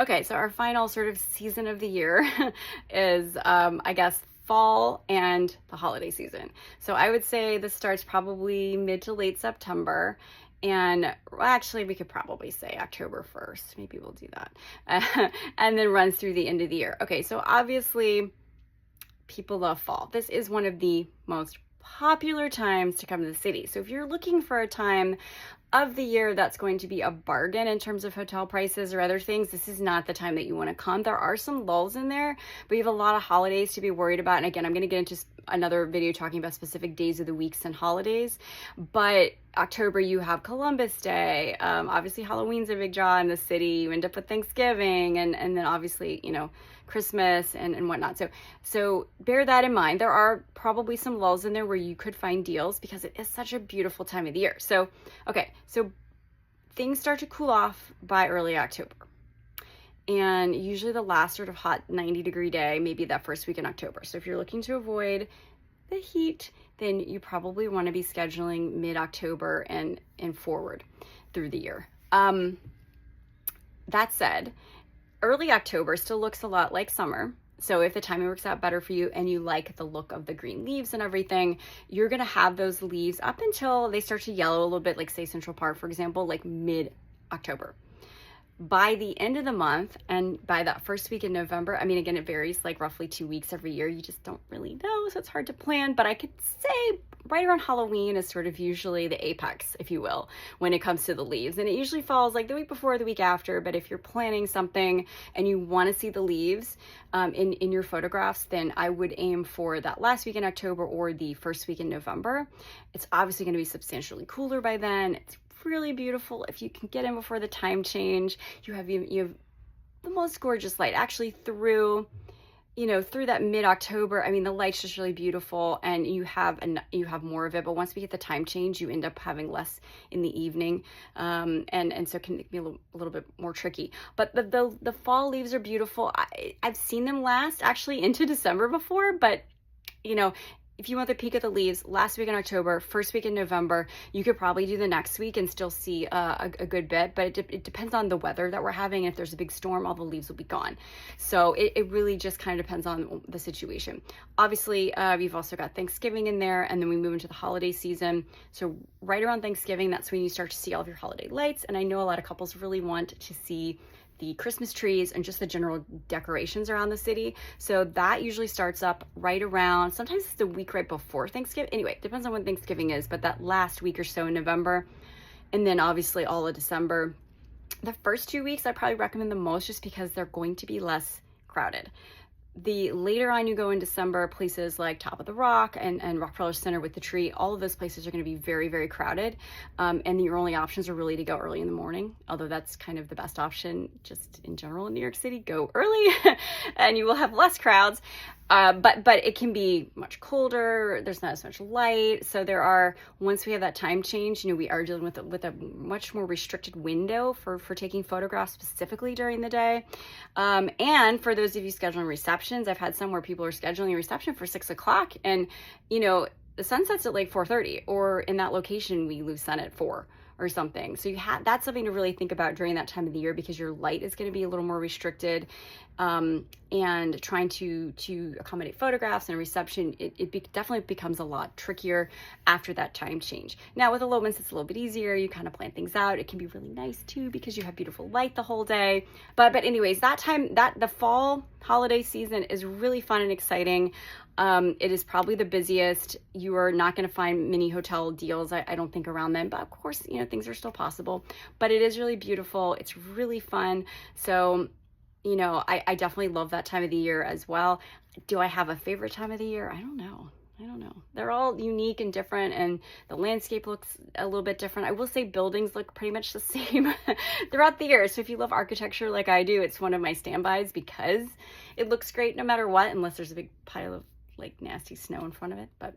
Okay, so our final sort of season of the year is, I guess, fall and the holiday season. So I would say this starts probably mid to late September. And well, actually, we could probably say October 1st. Maybe we'll do that. And then runs through the end of the year. Okay, so obviously, people love fall. This is one of the most popular times to come to the city. So if you're looking for a time of the year that's going to be a bargain in terms of hotel prices or other things, this is not the time that you want to come. There are some lulls in there, but you have a lot of holidays to be worried about. And again, I'm going to get into another video talking about specific days of the weeks and holidays. But October, you have Columbus Day. Obviously, Halloween's a big draw in the city. You end up with Thanksgiving and then obviously, Christmas and whatnot. So bear that in mind. There are probably some lulls in there where you could find deals because it is such a beautiful time of the year. So things start to cool off by early October. And usually the last sort of hot 90-degree day, maybe that first week in October. So if you're looking to avoid the heat, then you probably want to be scheduling mid-October and forward through the year. That said, early October still looks a lot like summer. So if the timing works out better for you and you like the look of the green leaves and everything, you're going to have those leaves up until they start to yellow a little bit, like say Central Park, for example, like mid-October. By the end of the month and by that first week in November, I mean, again, it varies like roughly 2 weeks every year. You just don't really know, so it's hard to plan. But I could say right around Halloween is sort of usually the apex, if you will, when it comes to the leaves. And it usually falls like the week before or the week after. But if you're planning something and you want to see the leaves in your photographs, then I would aim for that last week in October or the first week in November. It's obviously going to be substantially cooler by then. It's really beautiful. If you can get in before the time change, you have the most gorgeous light actually through that mid-October. I mean, the light's just really beautiful and you have more of it, but once we get the time change, you end up having less in the evening. And so it can be a little bit more tricky, but the fall leaves are beautiful. I've seen them last actually into December before, but if you want the peak of the leaves, last week in October, first week in November, you could probably do the next week and still see a good bit, but it depends on the weather that we're having. If there's a big storm, all the leaves will be gone. So it really just kind of depends on the situation. Obviously, you've also got Thanksgiving in there, and then we move into the holiday season. So right around Thanksgiving, that's when you start to see all of your holiday lights. And I know a lot of couples really want to see the Christmas trees and just the general decorations around the city. So that usually starts up right around, sometimes it's the week right before Thanksgiving. Anyway, it depends on when Thanksgiving is, but that last week or so in November. And then obviously all of December. The first 2 weeks I probably recommend the most just because they're going to be less crowded. The later on you go in December, places like Top of the Rock and Rockefeller Center with the tree, all of those places are going to be very, very crowded. And your only options are really to go early in the morning, although that's kind of the best option just in general in New York City. Go early and you will have less crowds. But it can be much colder. There's not as much light. So once we have that time change, we are dealing with a much more restricted window for taking photographs specifically during the day. And for those of you scheduling receptions, I've had some where people are scheduling a reception for 6 o'clock and, the sun sets at like 4:30, or in that location, we lose sun at 4 or something. So that's something to really think about during that time of the year because your light is going to be a little more restricted. And trying to accommodate photographs and reception, it definitely becomes a lot trickier after that time change. Now with elopements, it's a little bit easier. You kind of plan things out. It can be really nice too because you have beautiful light the whole day. But anyways, the fall holiday season is really fun and exciting. It is probably the busiest. You are not going to find many hotel deals, I don't think, around them. But of course, things are still possible. But it is really beautiful. It's really fun. So I definitely love that time of the year as well. Do I have a favorite time of the year? I don't know. They're all unique and different, and the landscape looks a little bit different. I will say buildings look pretty much the same throughout the year. So if you love architecture like I do, it's one of my standbys because it looks great no matter what, unless there's a big pile of like nasty snow in front of it. But